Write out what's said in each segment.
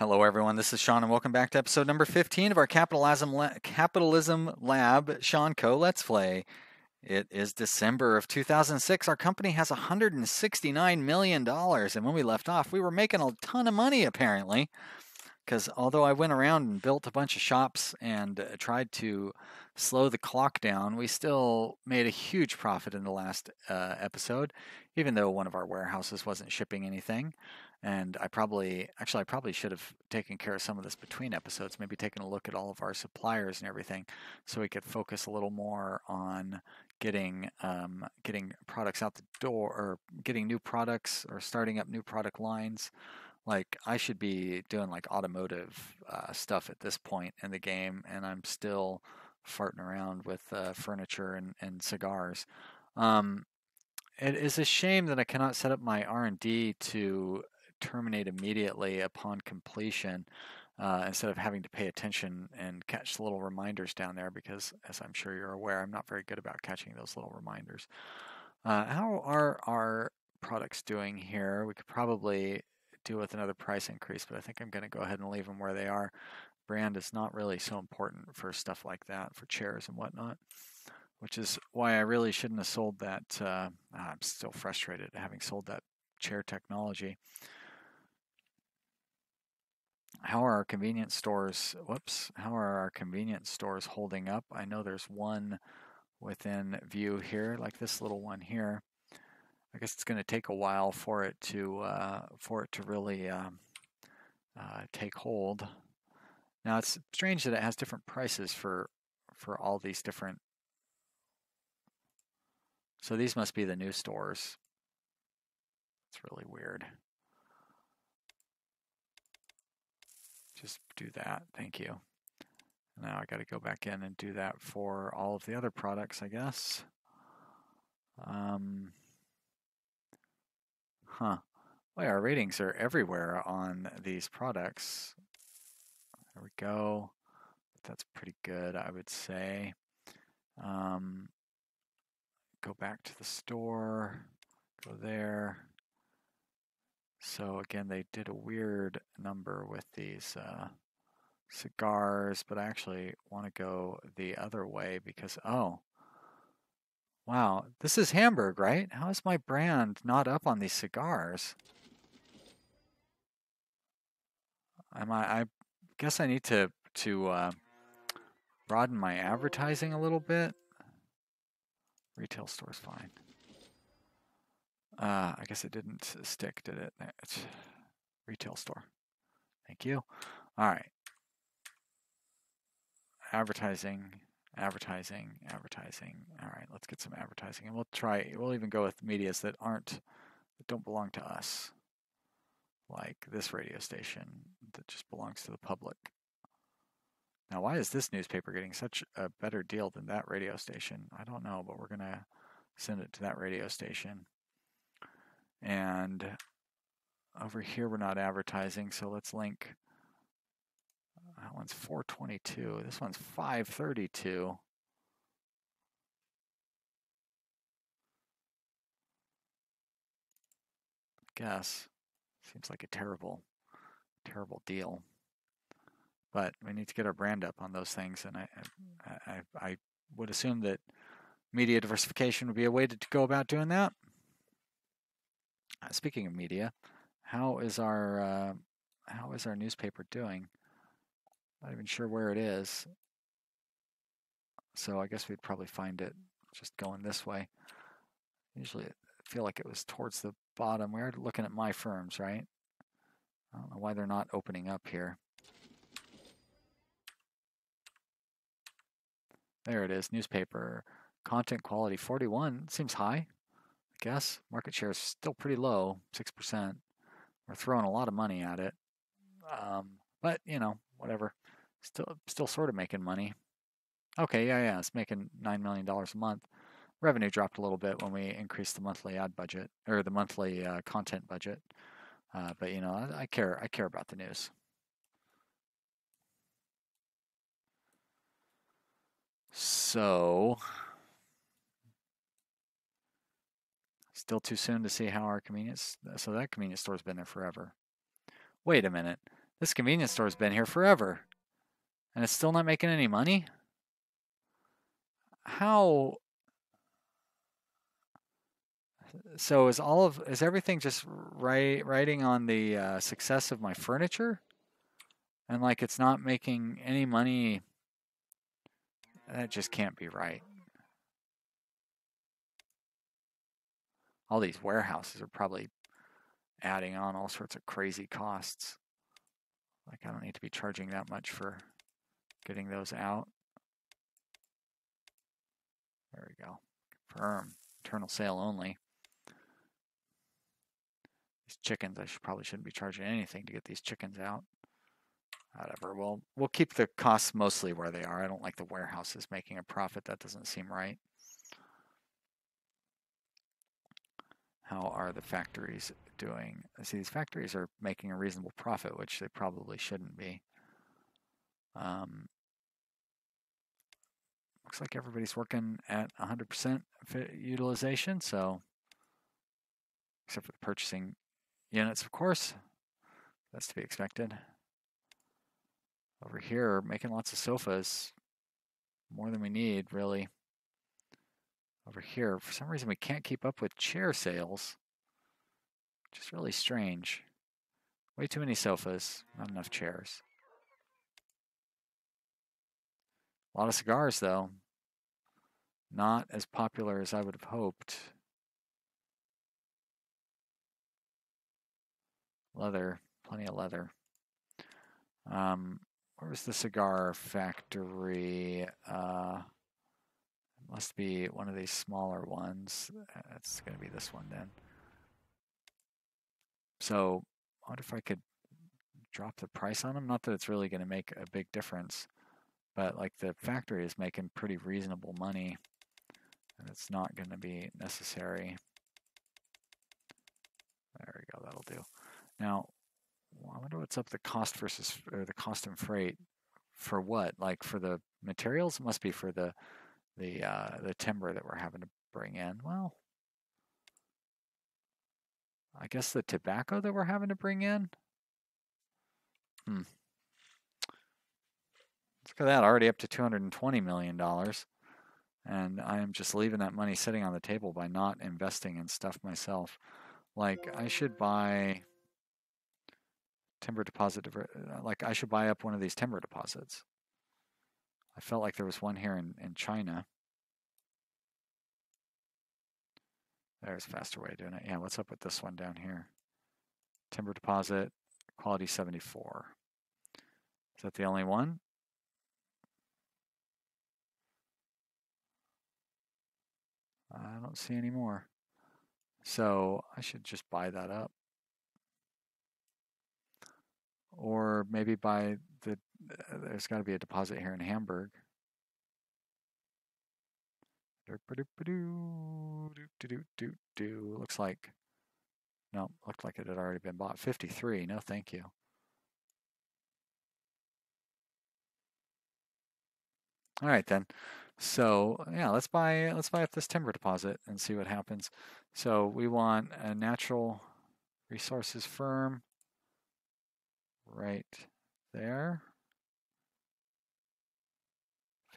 Hello, everyone. This is Sean, and welcome back to episode number 15 of our Capitalism Lab Sean Co. Let's Play. It is December of 2006. Our company has $169 million, and when we left off, we were making a ton of money, apparently. Because although I went around and built a bunch of shops and tried to slow the clock down, we still made a huge profit in the last episode, even though one of our warehouses wasn't shipping anything. And I probably should have taken care of some of this between episodes, maybe taken a look at all of our suppliers and everything, so we could focus a little more on getting products out the door, or getting new products, or starting up new product lines. Like, I should be doing like automotive stuff at this point in the game, and I'm still farting around with furniture and cigars. Um, it is a shame that I cannot set up my R&D to terminate immediately upon completion, instead of having to pay attention and catch the little reminders down there, because, as I'm sure you're aware, I'm not very good about catching those little reminders. How are our products doing here? We could probably do with another price increase, but I think I'm going to go ahead and leave them where they are. Brand is not really so important for stuff like that, for chairs and whatnot, which is why I really shouldn't have sold that. I'm still frustrated at having sold that chair technology. How are our convenience stores? Whoops. How are our convenience stores holding up? I know there's one within view here, like this little one here. I guess it's going to take a while for it to really take hold. Now, it's strange that it has different prices for all these different. So these must be the new stores. It's really weird. Just do that. Thank you. Now I got to go back in and do that for all of the other products, I guess. Huh. Well, our ratings are everywhere on these products. There we go. That's pretty good, I would say. Go back to the store. Go there. So again, they did a weird number with these cigars, but I actually want to go the other way because, oh, wow, this is Hamburg, right? How is my brand not up on these cigars? I guess I need to broaden my advertising a little bit. Retail store's fine. I guess it didn't stick, did it? It's retail store. Thank you. All right. Advertising, advertising, advertising. All right, let's get some advertising, and we'll even go with medias that don't belong to us, like this radio station that just belongs to the public. Now, why is this newspaper getting such a better deal than that radio station? I don't know, but we're gonna send it to that radio station. And over here, we're not advertising, so let's link. That one's 422. This one's 532. Guess. Seems like a terrible deal. But we need to get our brand up on those things, and I would assume that media diversification would be a way to go about doing that. Speaking of media, how is our newspaper doing? Not even sure where it is. So I guess we'd probably find it just going this way. Usually I feel like it was towards the bottom. We're looking at my firms, right? I don't know why they're not opening up here. There it is, newspaper. Content quality 41, seems high, I guess. Market share is still pretty low, 6%. We're throwing a lot of money at it. But, whatever. Still sort of making money. Okay, yeah, it's making $9 million a month. Revenue dropped a little bit when we increased the monthly ad budget, or the monthly content budget. But I care about the news. So, still too soon to see how our convenience. So that convenience store's been there forever. Wait a minute. This convenience store's been here forever, and it's still not making any money? How? So is everything just riding on the success of my furniture? And like it's not making any money? That just can't be right. All these warehouses are probably adding on all sorts of crazy costs. Like I don't need to be charging that much for getting those out. There we go. Confirm. Internal sale only. These chickens, I probably shouldn't be charging anything to get these chickens out. Whatever. We'll keep the costs mostly where they are. I don't like the warehouses making a profit. That doesn't seem right. How are the factories doing? See, these factories are making a reasonable profit, which they probably shouldn't be. Looks like everybody's working at 100% utilization, so except for the purchasing units, of course. That's to be expected. Over here, making lots of sofas. More than we need, really. Over here, for some reason, we can't keep up with chair sales, which is really strange. Way too many sofas, not enough chairs. A lot of cigars, though. Not as popular as I would have hoped. Leather, plenty of leather. Where was the cigar factory? It must be one of these smaller ones. It's going to be this one then. So I wonder if I could drop the price on them. Not that it's really going to make a big difference, but like the factory is making pretty reasonable money, and it's not going to be necessary. There we go. That'll do. Now, I wonder what's up the cost versus or the cost and freight for what? Like for the materials? It must be for the timber that we're having to bring in. Well, I guess the tobacco that we're having to bring in. Let's look at that, already up to $220 million. And I am just leaving that money sitting on the table by not investing in stuff myself. Like I should buy timber deposit, like I should buy up one of these timber deposits. I felt like there was one here in China. There's a faster way of doing it. Yeah, what's up with this one down here? Timber deposit, quality 74. Is that the only one? I don't see any more. So I should just buy that up. Or maybe buy there's got to be a deposit here in Hamburg. Looks like, no, looked like it had already been bought. 53, no thank you. All right then. So yeah, let's buy up this timber deposit and see what happens. So we want a natural resources firm right there.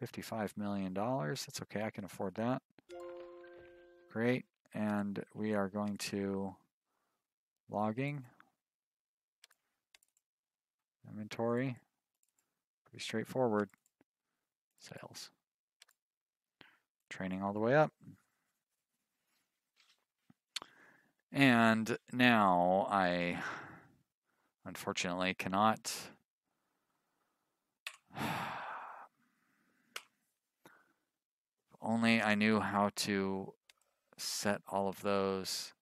$55 million. That's okay, I can afford that. Great. And we are going to logging, inventory, pretty straightforward. Sales. Training all the way up. And now I unfortunately cannot only I knew how to set all of those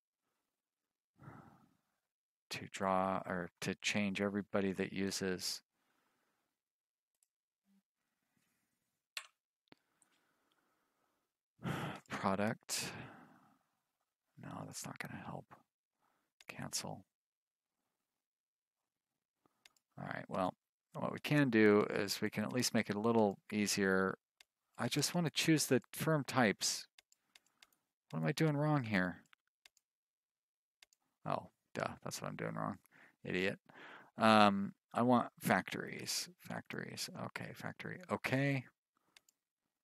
to draw or to change everybody that uses product. No, that's not going to help. Cancel. All right, well, what we can do is we can at least make it a little easier. I just want to choose the firm types. What am I doing wrong here? Oh, duh, that's what I'm doing wrong. Idiot. I want factories. Factories. Okay, factory. Okay.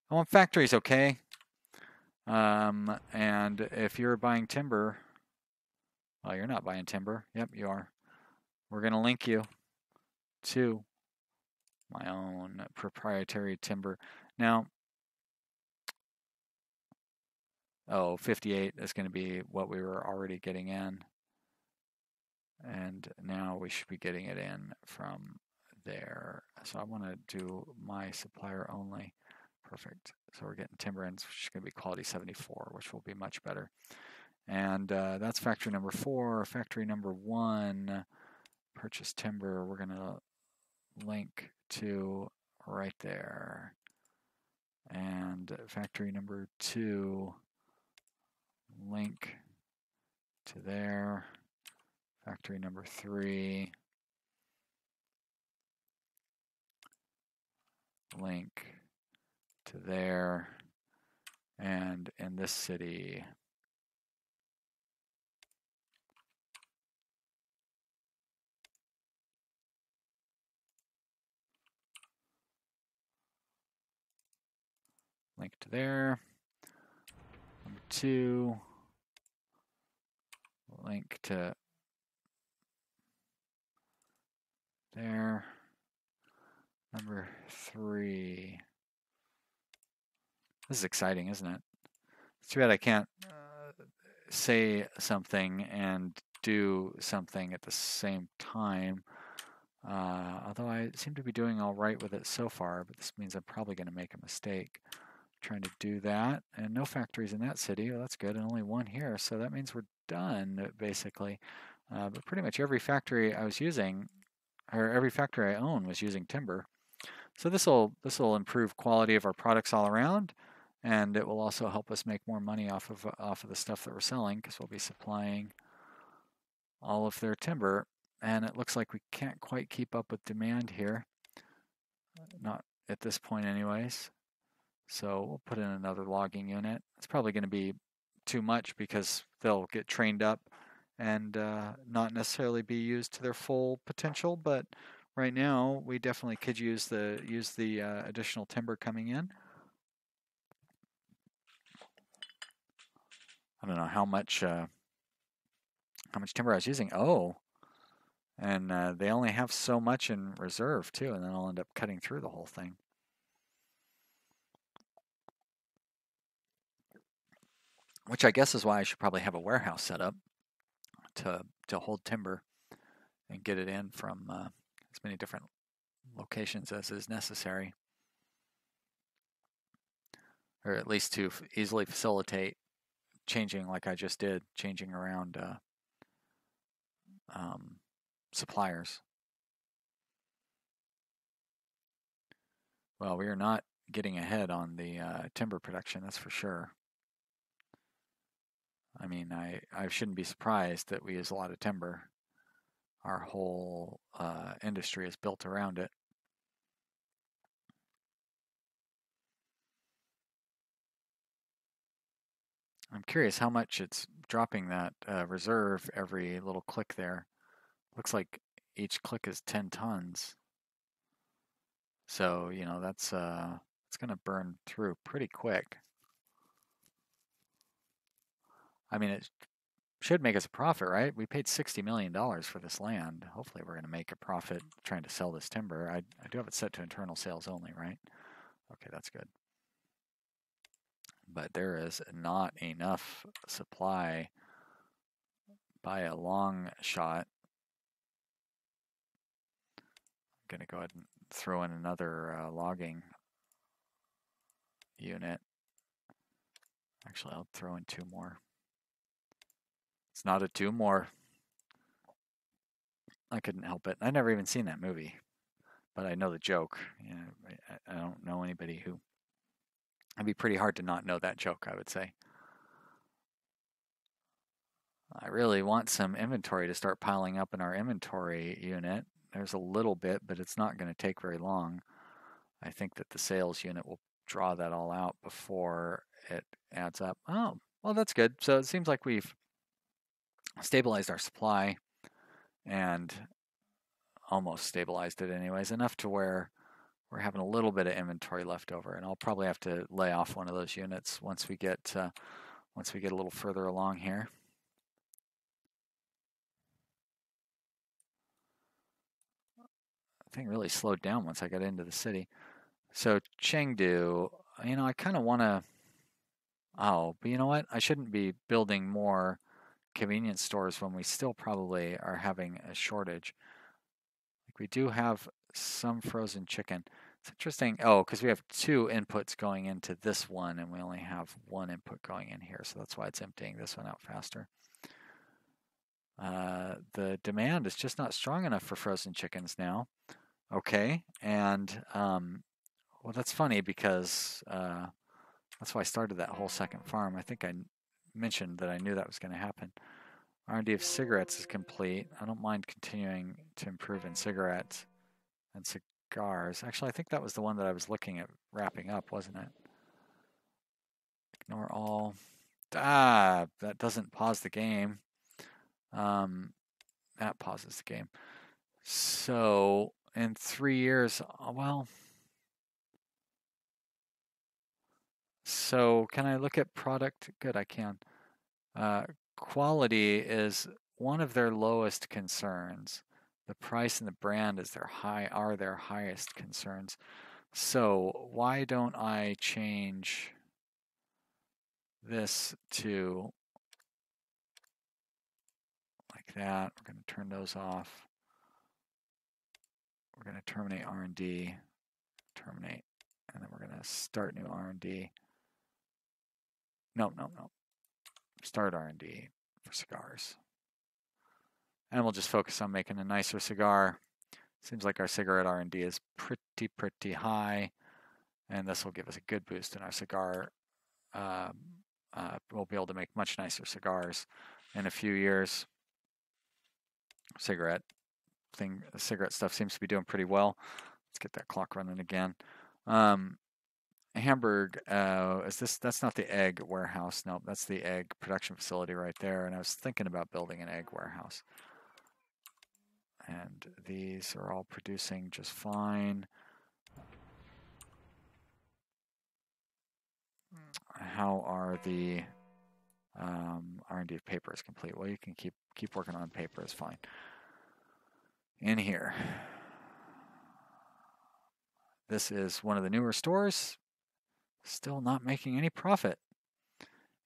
I want factories. Okay. And if you're buying timber, well, you're not buying timber. Yep, you are. We're going to link you to my own proprietary timber. Now, 58 is going to be what we were already getting in. And now we should be getting it in from there. So I want to do my supplier only. Perfect. So we're getting timber in, which is going to be quality 74, which will be much better. And that's factory number 4. Factory number 1, purchase timber, we're going to link to right there. And factory number 2, link to there. Factory number 3, link to there. And in this city, link to there. Number 2, link to there. Number 3. This is exciting, isn't it? It's too bad I can't say something and do something at the same time. Although I seem to be doing all right with it so far, but this means I'm probably going to make a mistake trying to do that. And no factories in that city. Well, that's good. And only 1 here. So that means we're done, basically. But pretty much every factory I was using, or every factory I own, was using timber. So this will improve quality of our products all around, and it will also help us make more money off of the stuff that we're selling, because we'll be supplying all of their timber. And it looks like we can't quite keep up with demand here, not at this point anyways. So we'll put in another logging unit. It's probably going to be too much because they'll get trained up and not necessarily be used to their full potential, but right now we definitely could use the additional timber coming in. I don't know how much timber I was using. Oh, and they only have so much in reserve too, and then I'll end up cutting through the whole thing. Which I guess is why I should probably have a warehouse set up to hold timber and get it in from as many different locations as is necessary, or at least to easily facilitate changing, like I just did, changing around suppliers. Well, we are not getting ahead on the timber production, that's for sure. I mean, I shouldn't be surprised that we use a lot of timber. Our whole industry is built around it. I'm curious how much it's dropping that reserve every little click there. Looks like each click is 10 tons. So, you know, that's it's going to burn through pretty quick. I mean, it should make us a profit, right? We paid $60 million for this land. Hopefully we're going to make a profit trying to sell this timber. I do have it set to internal sales only, right? Okay, that's good. But there is not enough supply by a long shot. I'm going to go ahead and throw in another logging unit. Actually, I'll throw in 2 more. It's not a 2 more. I couldn't help it. I've never even seen that movie, but I know the joke. You know, I don't know anybody who. It'd be pretty hard to not know that joke, I would say. I really want some inventory to start piling up in our inventory unit. There's a little bit, but it's not going to take very long. I think that the sales unit will draw that all out before it adds up. Oh, well, that's good. So it seems like we've stabilized our supply, and almost stabilized it anyways, enough to where we're having a little bit of inventory left over, and I'll probably have to lay off one of those units once we get a little further along here. The thing really slowed down once I got into the city. So Chengdu, you know, I kind of want to. Oh, but you know what? I shouldn't be building more convenience stores when we still probably are having a shortage. Like we do have some frozen chicken. It's interesting. Oh, because we have 2 inputs going into this one, and we only have 1 input going in here, so that's why it's emptying this one out faster. The demand is just not strong enough for frozen chickens now. Okay, and well, that's funny because that's why I started that whole second farm. I think I mentioned that I knew that was going to happen. R&D of cigarettes is complete. I don't mind continuing to improve in cigarettes and cigars. Actually, I think that was the one that I was looking at wrapping up, wasn't it? Ignore all. Ah, that doesn't pause the game. That pauses the game. So in 3 years, well, so can I look at product? Good, I can. Quality is one of their lowest concerns. The price and the brand are their highest concerns. So why don't I change this to like that? We're going to turn those off. We're going to terminate R&D, terminate, and then we're going to start new R&D. No. Start R&D for cigars. And we'll just focus on making a nicer cigar. Seems like our cigarette R&D is pretty high, and this will give us a good boost in our cigar. We'll be able to make much nicer cigars in a few years. Cigarette stuff seems to be doing pretty well. Let's get that clock running again. Hamburg, that's not the egg warehouse. Nope, that's the egg production facility right there. And I was thinking about building an egg warehouse. And these are all producing just fine. How are the R&D of papers complete? Well, you can keep working on paper, is fine. In here, this is one of the newer stores. Still not making any profit.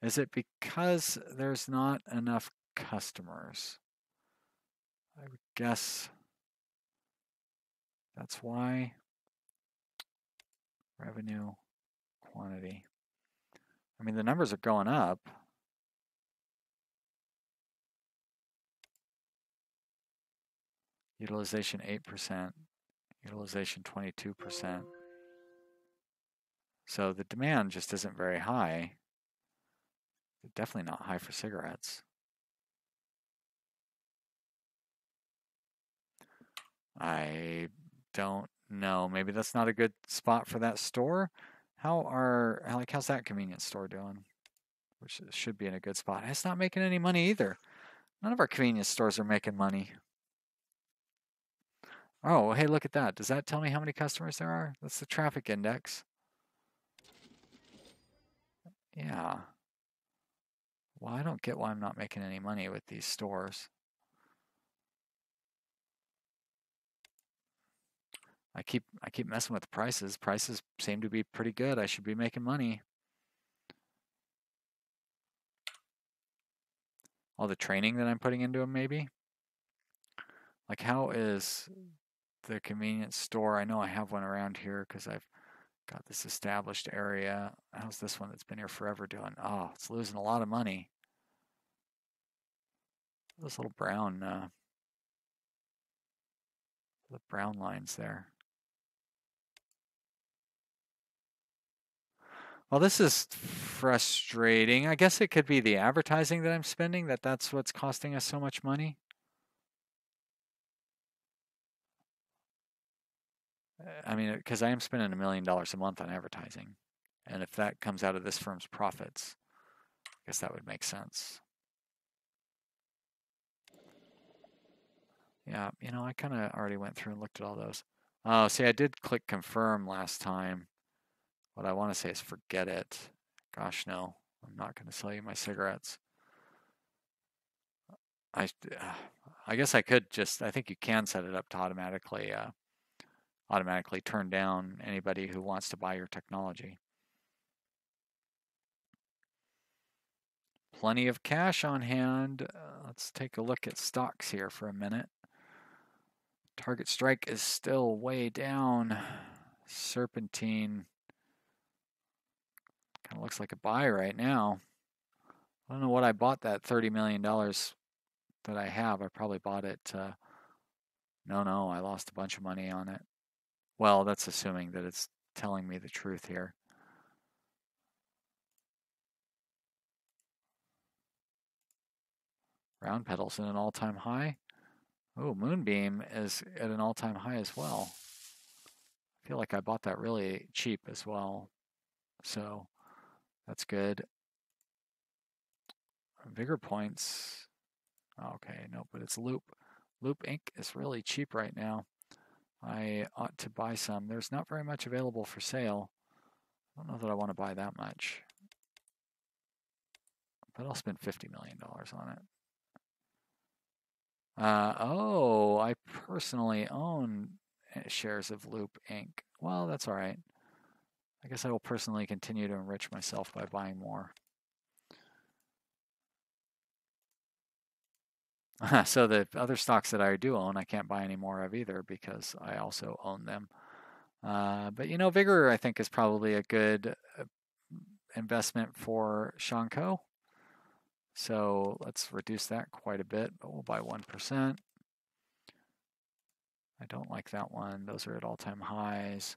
Is it because there's not enough customers? I would guess that's why. Revenue, quantity. I mean, the numbers are going up. Utilization 8%, utilization 22%. So the demand just isn't very high. Definitely not high for cigarettes. I don't know. Maybe that's not a good spot for that store. How's that convenience store doing? Which should be in a good spot. It's not making any money either. None of our convenience stores are making money. Oh, hey, look at that. Does that tell me how many customers there are? That's the traffic index. Yeah. Well, I don't get why I'm not making any money with these stores. I keep messing with the prices. Prices seem to be pretty good. I should be making money. All the training that I'm putting into them, maybe? Like, how is the convenience store? I know I have one around here because I've got this established area. How's this one that's been here forever doing? Oh, it's losing a lot of money. Those little brown, the brown lines there. Well, this is frustrating. I guess it could be the advertising that I'm spending, that's what's costing us so much money. I mean, because I am spending $1 million a month on advertising. And if that comes out of this firm's profits, I guess that would make sense. Yeah, I kind of already went through and looked at all those. Oh, see, I did click confirm last time. What I want to say is forget it. Gosh, no. I'm not going to sell you my cigarettes. I, I guess I could just, I think you can set it up to automatically turn down anybody who wants to buy your technology. Plenty of cash on hand. Let's take a look at stocks here for a minute. Target strike is still way down. Serpentine kind of looks like a buy right now. I don't know what I bought that $30 million that I have. I probably bought it. No, I lost a bunch of money on it. Well, that's assuming that it's telling me the truth here. Round pedal's at an all-time high. Oh, Moonbeam is at an all-time high as well. I feel like I bought that really cheap as well. So that's good. Vigor points. Okay, no, but it's Loop. Loop Inc. is really cheap right now. I ought to buy some. There's not very much available for sale. I don't know that I want to buy that much. But I'll spend $50 million on it. Oh, I personally own shares of Loop Inc. Well, that's all right. I guess I will personally continue to enrich myself by buying more. So the other stocks that I do own, I can't buy any more of either because I also own them. But Vigor, I think, is probably a good investment for Shanko. So let's reduce that quite a bit, but we'll buy 1%. I don't like that one. Those are at all-time highs.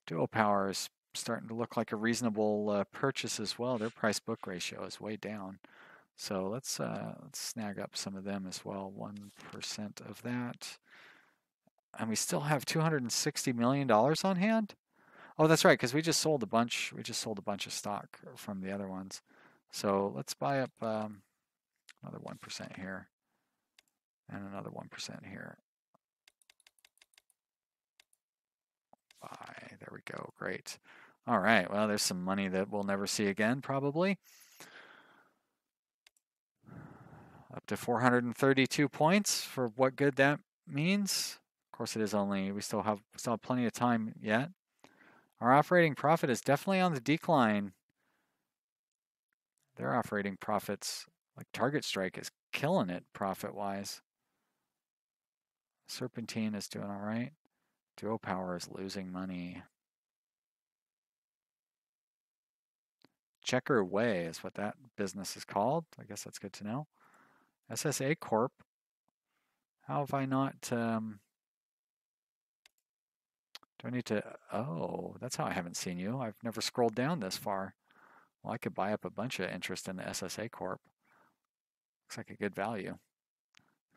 Duo Power is starting to look like a reasonable purchase as well. Their price-book ratio is way down. So let's snag up some of them as well. 1% of that. And we still have $260 million on hand? Oh, that's right, because we just sold a bunch. We just sold a bunch of stock from the other ones. So let's buy up another 1% here. And another 1% here. Buy. There we go. Great. All right. Well, there's some money that we'll never see again, probably. Up to 432 points for what good that means. Of course, it is only, we still have plenty of time yet. Our operating profit is definitely on the decline. Their operating profits, like Target Strike, is killing it profit-wise. Serpentine is doing all right. Duo Power is losing money. Checker Way is what that business is called. I guess that's good to know. SSA Corp. How have I not... do I need to... Oh, that's how I haven't seen you. I've never scrolled down this far. Well, I could buy up a bunch of interest in the SSA Corp. Looks like a good value.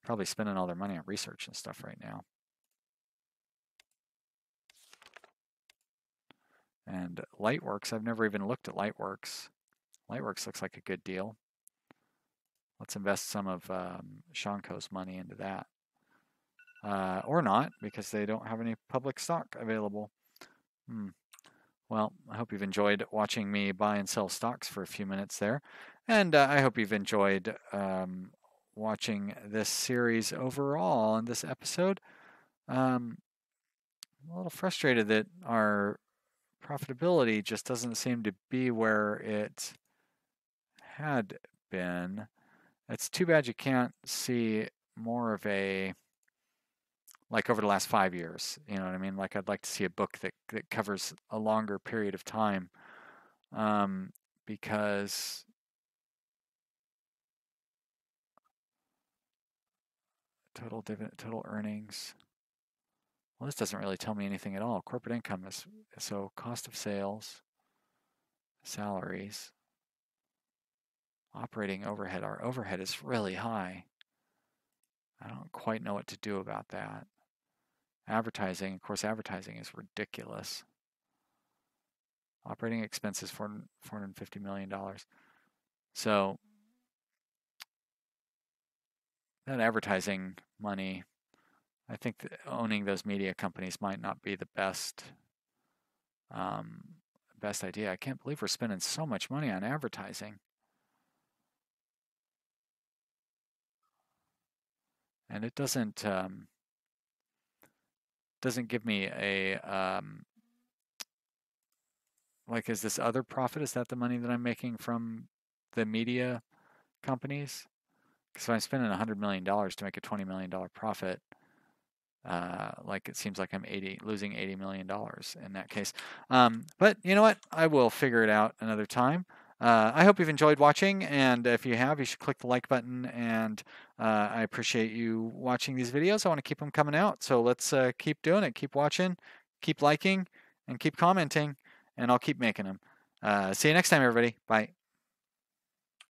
Probably spending all their money on research and stuff right now. And Lightworks, I've never even looked at Lightworks. Lightworks looks like a good deal. Let's invest some of Shanko's money into that. Or not, because they don't have any public stock available. Well, I hope you've enjoyed watching me buy and sell stocks for a few minutes there. And I hope you've enjoyed watching this series overall in this episode. I'm a little frustrated that our profitability just doesn't seem to be where it had been. It's too bad you can't see more of a, like over the last 5 years, you know what I mean? Like I'd like to see a book that covers a longer period of time, because total dividend, total earnings. Well, this doesn't really tell me anything at all. Corporate income is, so cost of sales, salaries, operating overhead. Our overhead is really high. I don't quite know what to do about that. Advertising, of course, advertising is ridiculous. Operating expenses, $450 million. So that advertising money, I think that owning those media companies might not be the best idea. I can't believe we're spending so much money on advertising. And it doesn't give me a like, is this other profit, is that the money that I'm making from the media companies? Because if I'm spending $100 million to make a $20 million profit, like it seems like I'm losing $80 million in that case. But you know what? I will figure it out another time. I hope you've enjoyed watching, and if you have, you should click the like button, and I appreciate you watching these videos. I want to keep them coming out, so let's keep doing it. Keep watching, keep liking, and keep commenting, and I'll keep making them. See you next time, everybody. Bye.